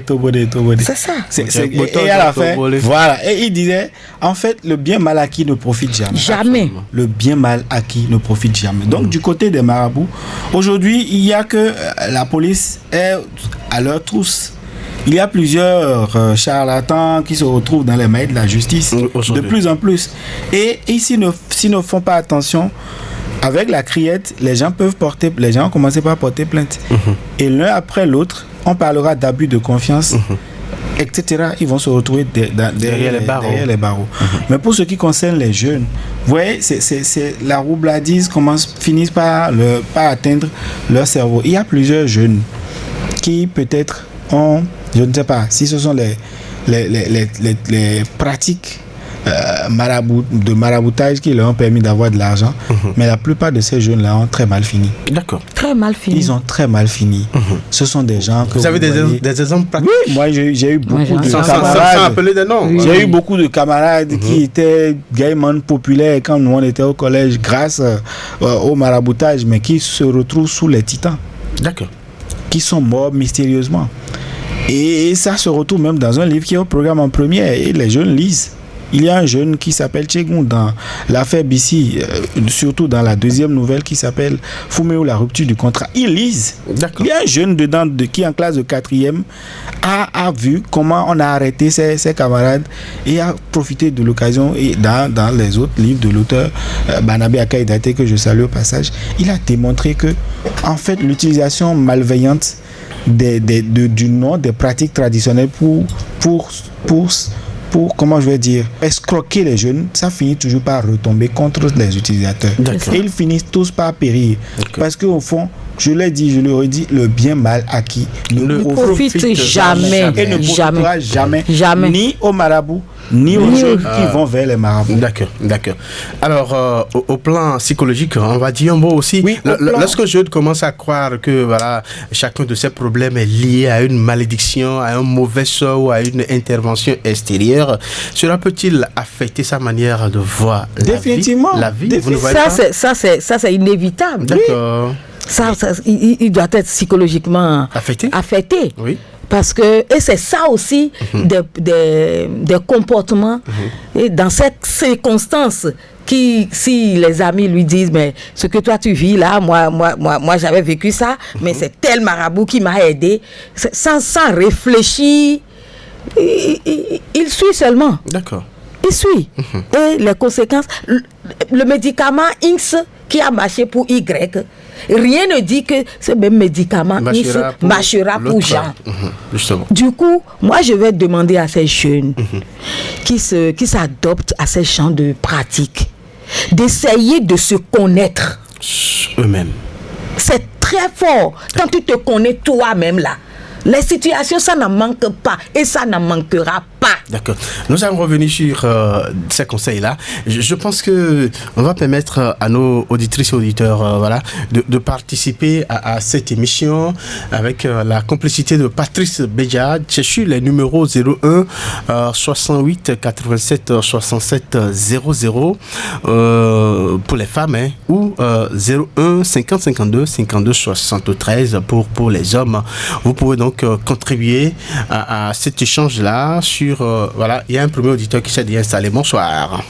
Tobodé. C'est ça. Et à la fin, voilà. Et il disait, en fait, le bien mal acquis ne profite jamais. Jamais. Le bien mal acquis ne profite jamais. Donc, du côté des marabouts, aujourd'hui, il n'y a que la police est à leur trousse. Il y a plusieurs charlatans qui se retrouvent dans les mains de la justice de plus en plus. Et s'ils ne font pas attention, avec la criette, les gens ont commencé par porter plainte. Et l'un après l'autre, on parlera d'abus de confiance, etc. Ils vont se retrouver derrière les barreaux. Mais pour ce qui concerne les jeunes, vous voyez, c'est la roubladise finissent par atteindre leur cerveau. Il y a plusieurs jeunes qui peut-être ont, je ne sais pas si ce sont les pratiques de maraboutage qui leur ont permis d'avoir de l'argent, mais la plupart de ces jeunes-là ont très mal fini. D'accord. Très mal fini. Ils ont très mal fini. Ce sont des gens que vous avez des exemples pratiques? Oui, moi j'ai eu beaucoup de sans camarades. appeler des noms. J'ai eu beaucoup de camarades qui étaient gaillement populaires quand nous on était au collège grâce au maraboutage, mais qui se retrouvent sous les titans. D'accord. Qui sont morts mystérieusement. Et ça se retrouve même dans un livre qui est au programme en première et les jeunes lisent. Il y a un jeune qui s'appelle Tchegoun dans l'affaire Bissi, surtout dans la deuxième nouvelle qui s'appelle Fouméo, la rupture du contrat. Ils lisent. D'accord. Il y a un jeune dedans qui en classe de 4e a vu comment on a arrêté ses camarades et a profité de l'occasion. Et dans les autres livres de l'auteur Banabé Akaïdate, que je salue au passage, il a démontré que en fait l'utilisation malveillante du nom des pratiques traditionnelles pour comment je vais dire, escroquer les jeunes, ça finit toujours par retomber contre les utilisateurs. Et ils finissent tous par périr. Parce qu'au fond, je l'ai dit, je le redis, le bien mal acquis ne profite jamais. Et ne profitera jamais. Ni aux marabouts, ni aux jeunes qui vont vers les marabouts. D'accord. Alors, au plan psychologique, on va dire un mot aussi. Oui, lorsque je commence à croire que voilà, chacun de ces problèmes est lié à une malédiction, à un mauvais sort ou à une intervention extérieure, cela peut-il affecter sa manière de voir la vie? Vous ne voyez pas? Ça, c'est inévitable. D'accord. Ça, il doit être psychologiquement affecté. Oui. Parce que, et c'est ça aussi, des comportements, et dans cette circonstance, si les amis lui disent, mais ce que toi tu vis là, moi j'avais vécu ça, mais c'est tel marabout qui m'a aidé, sans réfléchir, il suit seulement. D'accord. Il suit. Et les conséquences, le médicament X qui a marché pour Y, rien ne dit que ce même médicament marchera pour Jean. Justement. Du coup, moi je vais demander à ces jeunes qui s'adoptent à ces champs de pratique d'essayer de se connaître eux-mêmes. C'est très fort quand tu te connais toi-même là. Les situations, ça n'en manque pas et ça n'en manquera pas. D'accord. Nous allons revenir sur ces conseils-là. Je pense que on va permettre à nos auditrices et auditeurs de participer à cette émission avec la complicité de Patrice Béja. C'est sur les numéros 01 68 87 67 00 pour les femmes ou 01 50 52 52 73 pour les hommes. Vous pouvez donc contribuer à cet échange-là sur... il y a un premier auditeur qui s'est déjà installé. Bonsoir.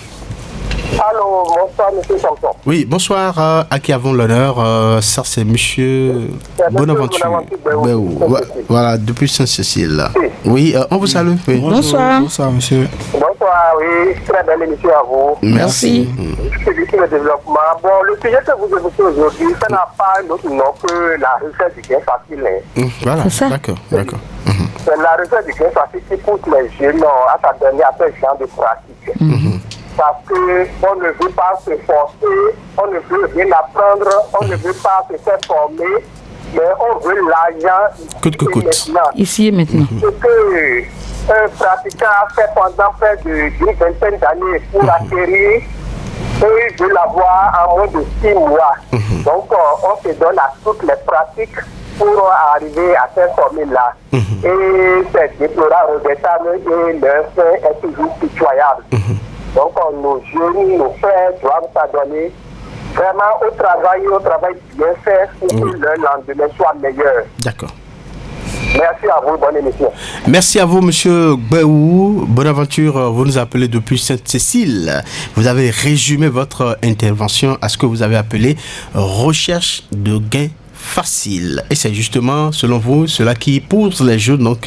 Allô, bonsoir, monsieur Samson. Oui, bonsoir. À qui avons l'honneur ça, c'est monsieur Bonaventure. Voilà, depuis Saint-Cécile. Oui, on vous salue. Oui. Bonsoir. Bonsoir, monsieur. Bonsoir, oui. Très belle émission à vous. Merci. C'est le développement. Bon, le sujet que vous évoquez aujourd'hui, ça n'a pas un autre nom que la recherche du gain facile. Voilà, c'est ça. D'accord. C'est la recherche du gain facile qui pousse les jeunes à s'adonner à ce genre de pratique. Parce qu'on ne veut pas se forcer, on ne veut rien apprendre, on ne veut pas se faire former, mais on veut l'argent Ici et maintenant. Ce que un pratiquant a fait pendant près d'une vingtaine d'années pour acquérir, et il veut l'avoir en moins de 6 mois. Donc on se donne à toutes les pratiques pour arriver à cette formule-là. Et c'est déplorable, regrettable, et leur fin est toujours pitoyable. Donc nos jeunes, nos frères doivent s'adonner vraiment au travail bien fait pour que leur lendemain soit meilleur. D'accord. Merci à vous, bonne émission. Merci à vous, monsieur Gbéou. Bonaventure, vous nous appelez depuis Sainte-Cécile. Vous avez résumé votre intervention à ce que vous avez appelé recherche de gains facile. Et c'est justement, selon vous, cela qui pousse les jeunes donc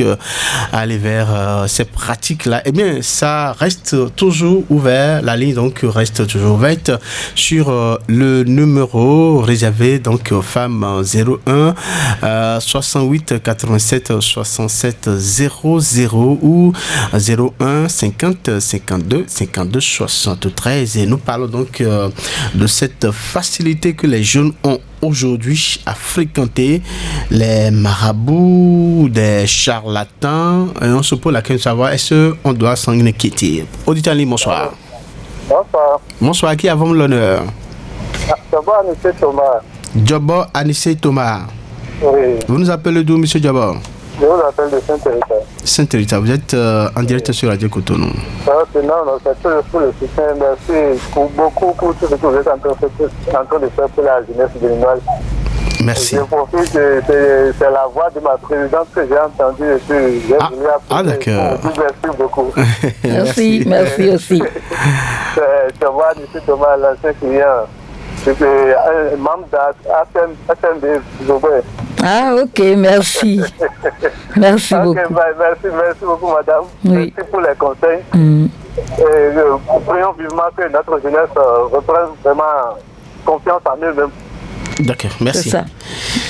à aller vers ces pratiques-là. Eh bien, ça reste toujours ouvert. La ligne donc reste toujours ouverte sur le numéro réservé donc aux femmes 01 68 87 67 00 ou 01 50 52 52 73. Et nous parlons donc de cette facilité que les jeunes ont aujourd'hui à fréquenter les marabouts, des charlatans. Et on se pose la question de savoir est-ce qu'on doit s'en inquiéter. Auditeur, bonsoir. Bonsoir. Bonsoir, à qui avons l'honneur? Jobo Anissé Thomas. Jobo Anissé Thomas. Oui. Vous nous appelez d'où, monsieur Jobo? Je vous appelle de Saint-Hérita. Saint-Hérita, vous êtes en direct sur Radio Cotonou. Non, c'est pour le soutien. Merci beaucoup pour tout ce que vous êtes en train de faire pour la jeunesse béninoise. Merci. Je profite que c'est la voix de ma présidente que j'ai entendue et que j'ai voulu appeler. D'accord. Merci beaucoup. Merci aussi. Je vois Anissé Thomas, l'ancien client. C'est un membre d'ASMD Zobé. Ah, ok, merci. Merci beaucoup. Merci beaucoup, madame. Oui. Merci pour les conseils. Prions vivement que notre jeunesse reprenne vraiment confiance en eux-mêmes. D'accord, merci. C'est ça.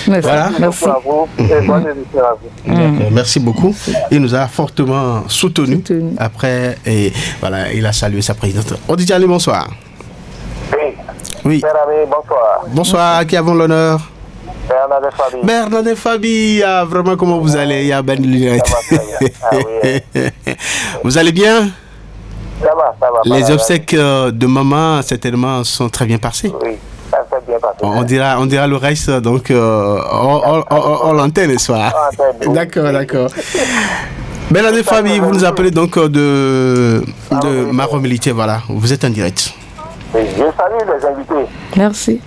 Merci. Voilà. Merci. À vous et bonne émission à vous. D'accord, merci beaucoup. Il nous a fortement soutenu. Après, et voilà, il a salué sa présidente. Auditeur, bonsoir. Oui. Cher ami, bonsoir. Bonsoir, à qui avons l'honneur? Bernard de Fabi. Bernard de Fabi, ah, vraiment comment vous allez? Il y a Ben Lunette. Vous allez bien? Ça va. Les obsèques de maman, certainement, sont très bien passées. Oui, ça s'est bien passé. On dira le reste, donc, on l'antenne ce soir. D'accord. Bernard de Fabi, vous nous appelez donc de Maro Militaire, voilà. Vous êtes en direct. Je salue les invités. Merci.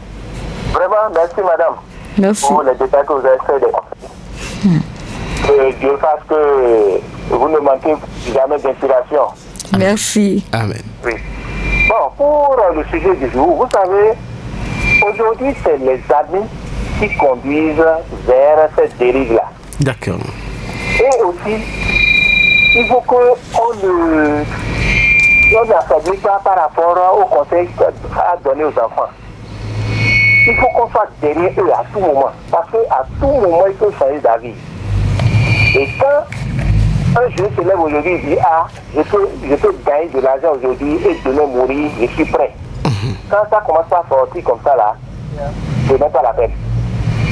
Vraiment, merci madame. Merci. Pour les détails que vous avez fait des conseils. Que Dieu fasse que vous ne manquez jamais d'inspiration. Merci. Amen. Oui. Bon, pour le sujet du jour, vous savez, aujourd'hui, c'est les amis qui conduisent vers cette dérive-là. D'accord. Et aussi, il faut on n'affaiblit pas par rapport au conseil à donner aux enfants. Il faut qu'on soit derrière eux à tout moment. Parce qu'à tout moment, il faut changer d'avis. Et quand un jeune se lève aujourd'hui et dit ah, je peux gagner de l'argent aujourd'hui et demain mourir, je suis prêt. Quand ça commence à sortir comme ça là, ce n'est pas la peine.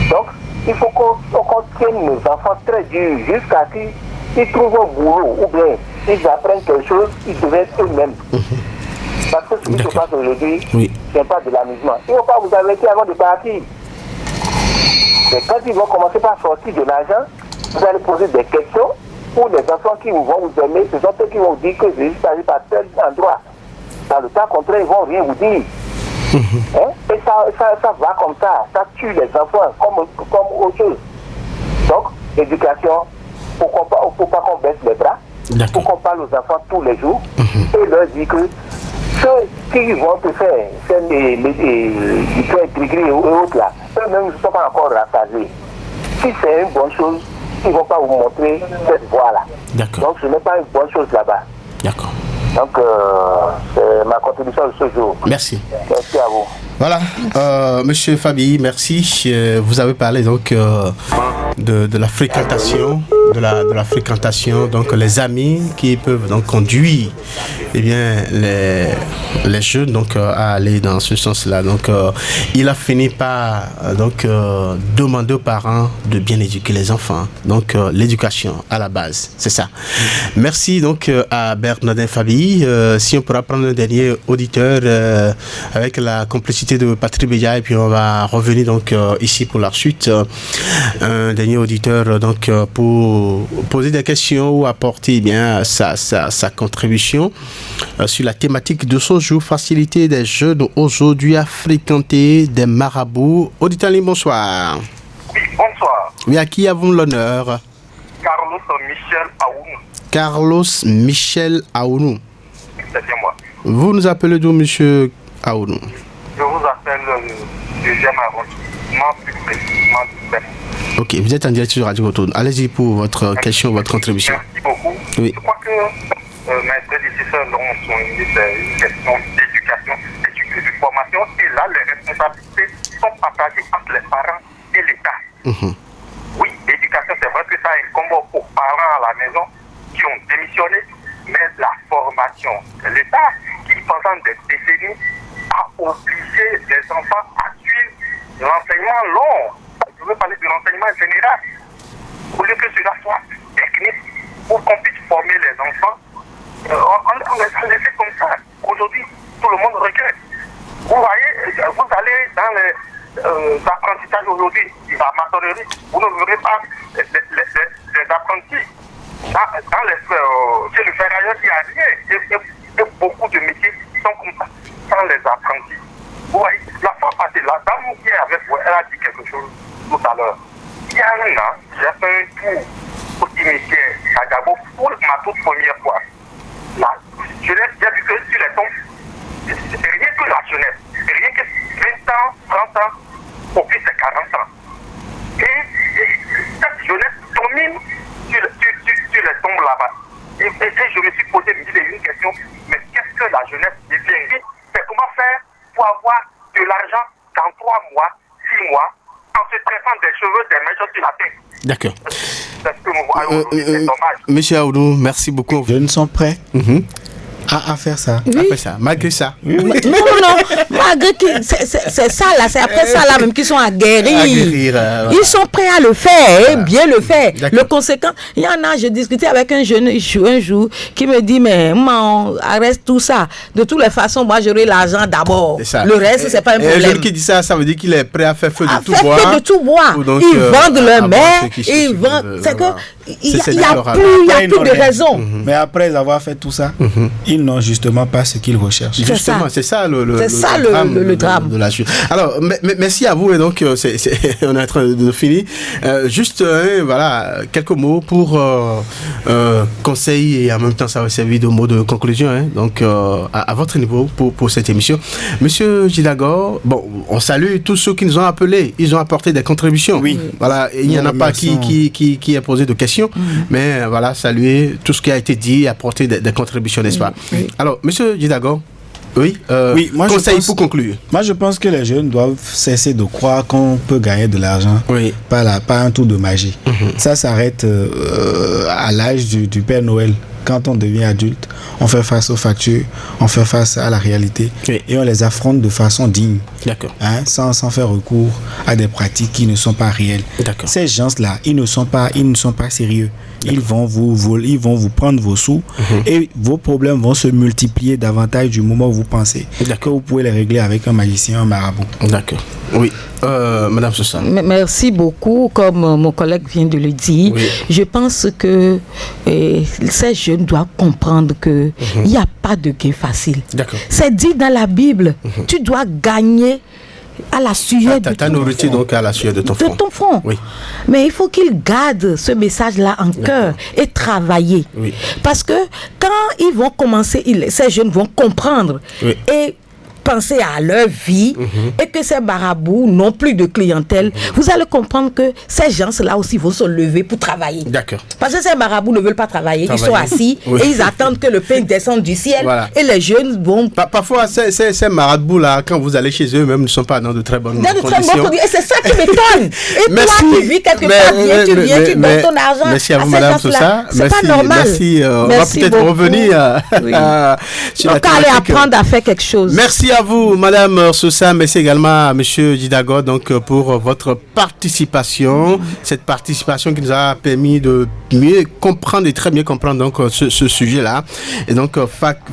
Donc, il faut qu'on tienne nos enfants très durs jusqu'à ce ils trouvent un boulot ou bien ils apprennent quelque chose, ils deviennent eux-mêmes. Parce que ce qui se passe aujourd'hui, ce n'est pas de l'amusement. Ils ne vont pas vous avertir avant de partir. Mais quand ils vont commencer par sortir de l'argent, vous allez poser des questions pour les enfants qui vont vous aimer. Ce sont eux qui vont vous dire que Jésus arrive à tel endroit. Dans le cas contraire, ils ne vont rien vous dire. Et ça va comme ça. Ça tue les enfants comme autre chose. Donc, éducation, faut pas qu'on baisse les bras. Il faut qu'on parle aux enfants tous les jours et leur dire que ceux qui vont te faire les gris et autres là, eux-mêmes ne sont pas encore rassasiés. Si c'est une bonne chose, ils ne vont pas vous montrer cette voie-là. Donc ce n'est pas une bonne chose là-bas. D'accord. Donc c'est ma contribution de ce jour. Merci. Merci à vous. Voilà, Monsieur Fabi, merci. Vous avez parlé donc de la fréquentation, de la fréquentation, donc les amis qui peuvent donc conduire, eh bien les jeunes donc à aller dans ce sens-là. Donc il a fini par donc demander aux parents de bien éduquer les enfants. Donc l'éducation à la base, c'est ça. Merci donc à Bernardin Fabi. Si on pourra prendre un dernier auditeur avec la complicité de Patrick Béja, et puis on va revenir donc ici pour la suite. Un dernier auditeur donc pour poser des questions ou apporter bien sa contribution sur la thématique de ce jour, faciliter des jeunes aujourd'hui à fréquenter des marabouts. Auditeur libre, bonsoir. Oui, bonsoir. Oui, à qui avons l'honneur? Carlos Michel Aounou. Carlos Michel Aounou. C'est bien moi. Vous nous appelez d'où, monsieur Aounou? Je vous appelle le deuxième arrondissement, plus précisément du Père. Ok, vous êtes en direct sur Radio Retour. Allez-y pour votre question, votre contribution. Merci beaucoup. Oui. Je crois que mes prédécesseurs l'ont souligné, c'est une question d'éducation, de formation. Et là, les responsabilités sont partagées entre les parents et l'État. Oui, l'éducation, c'est vrai que ça incombe aux parents à la maison qui ont démissionné, mais la formation, c'est l'État qui, pendant des décennies, a obligé les enfants à suivre l'enseignement long. Je veux parler de l'enseignement général. Au lieu que cela soit technique, pour qu'on puisse former les enfants, on les a laissés comme ça. Aujourd'hui, tout le monde regrette. Vous voyez, vous allez dans les apprentissages aujourd'hui, la maçonnerie, vous ne verrez pas les apprentis. Chez le ferrailleur, il n'y a rien. Et beaucoup de métiers sont comme ça, sans les apprentis. Vous voyez, la fois passée, la dame qui est avec vous, elle a dit quelque chose tout à l'heure. Il y a un an, j'ai fait un tour au cimetière à Gabo pour ma toute première fois. La jeunesse, j'ai vu que sur les tombes, rien que la jeunesse, rien que 20 ans, 30 ans, au plus de 40 ans. Et cette jeunesse domine sur les tombes là-bas. Et je me suis posé une question, mais qu'est-ce que la jeunesse devient? C'est comment faire pour avoir de l'argent dans 3 mois, 6 mois, en se traitant des cheveux, des mèches sur la tête? D'accord. C'est ce que nous voyons aujourd'hui, c'est dommage. Monsieur Aoudou, merci beaucoup. Jeunes sont prêts à faire ça. Oui. Après ça, malgré ça. Non, malgré c'est ça là, c'est après ça là même qu'ils sont aguerris. Ils sont prêts à le faire, et bien le faire. Le conséquent, il y en a, j'ai discuté avec un jeune un jour qui me dit mais maman, arrête tout ça. De toutes les façons, moi j'aurai l'argent d'abord. Le reste c'est pas un problème. Un jeune qui dit ça, ça veut dire qu'il est prêt à faire feu de tout bois. De tout bois. Ils vendent leur mère, ils vendent. C'est que il n'y a plus de raison. Mais après avoir fait tout ça, ils n'ont justement pas ce qu'ils recherchent. Justement, c'est ça le drame de la chute. Alors, merci à vous. Et donc, on est en train de finir. Juste, voilà, quelques mots pour conseil et en même temps, ça va servir de mot de conclusion. Donc, à votre niveau pour cette émission. Monsieur Jidagor, bon, on salue tous ceux qui nous ont appelés. Ils ont apporté des contributions. Oui. Voilà, il n'y en a pas qui a posé de questions. Mais voilà, saluer tout ce qui a été dit et apporter des contributions, n'est-ce pas? Alors, monsieur Jidagor, moi conseil pour conclure. Moi, je pense que les jeunes doivent cesser de croire qu'on peut gagner de l'argent par un tour de magie. Ça s'arrête à l'âge du Père Noël. quand on devient adulte, on fait face aux factures, on fait face à la réalité et on les affronte de façon digne. D'accord. Sans faire recours à des pratiques qui ne sont pas réelles. D'accord. Ces gens-là, ils ne sont pas sérieux. Ils vont vous voler, ils vont vous prendre vos sous et vos problèmes vont se multiplier davantage du moment où vous pensez que vous pouvez les régler avec un magicien, un marabout. D'accord. Oui. Madame Sousa. Merci beaucoup. Comme mon collègue vient de le dire, je pense que ces jeunes doivent comprendre qu'il n'y a pas de gain facile. D'accord. C'est dit dans la Bible. Tu dois gagner à la sueur de ta nourriture, donc à la sueur de ton front. Oui. Mais il faut qu'ils gardent ce message-là en cœur et travailler. Oui. Parce que quand ils vont commencer, ces jeunes vont comprendre et penser à leur vie et que ces marabouts n'ont plus de clientèle, vous allez comprendre que ces gens-là aussi vont se lever pour travailler. D'accord. Parce que ces marabouts ne veulent pas travailler. Ils sont assis et ils attendent que le pain descende du ciel. Voilà. Et les jeunes vont... Parfois, ces marabouts-là, quand vous allez chez eux, même ne sont pas dans de très bonnes conditions. Et c'est ça qui m'étonne. Et toi, tu vis quelque part bien, tu viens, tu donnes ton argent. Merci à vous, Madame Sousa. C'est pas normal. Merci. On va peut-être revenir sur la thématique. On va aller apprendre à faire quelque chose. Merci à vous, Madame Sousa. Merci également à Monsieur Didago donc pour votre participation. Cette participation qui nous a permis de mieux comprendre et très bien comprendre donc ce sujet-là. Et donc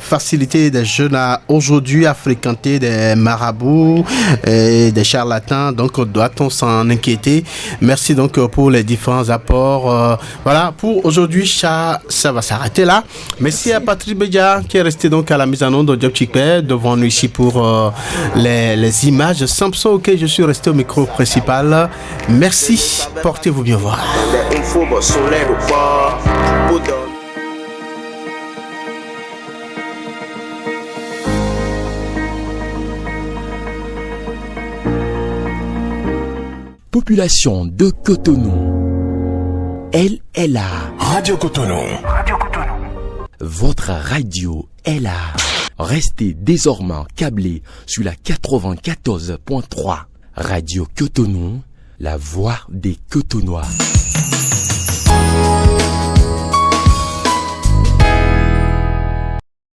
faciliter des jeunes à aujourd'hui à fréquenter des marabouts et des charlatans. Donc doit-on s'en inquiéter? Merci donc pour les différents apports. Voilà, pour aujourd'hui, ça va s'arrêter là. Merci à Patrick Bédia qui est resté donc à la mise en onde de Job Chikpe devant nous ici pour les images. Samson, ok, je suis resté au micro principal. Merci, portez-vous bien voir. Population de Cotonou, elle est là. Radio Cotonou. Radio Cotonou. Votre radio est là. Restez désormais câblés sur la 94.3. Radio Cotonou, la voix des Cotonois.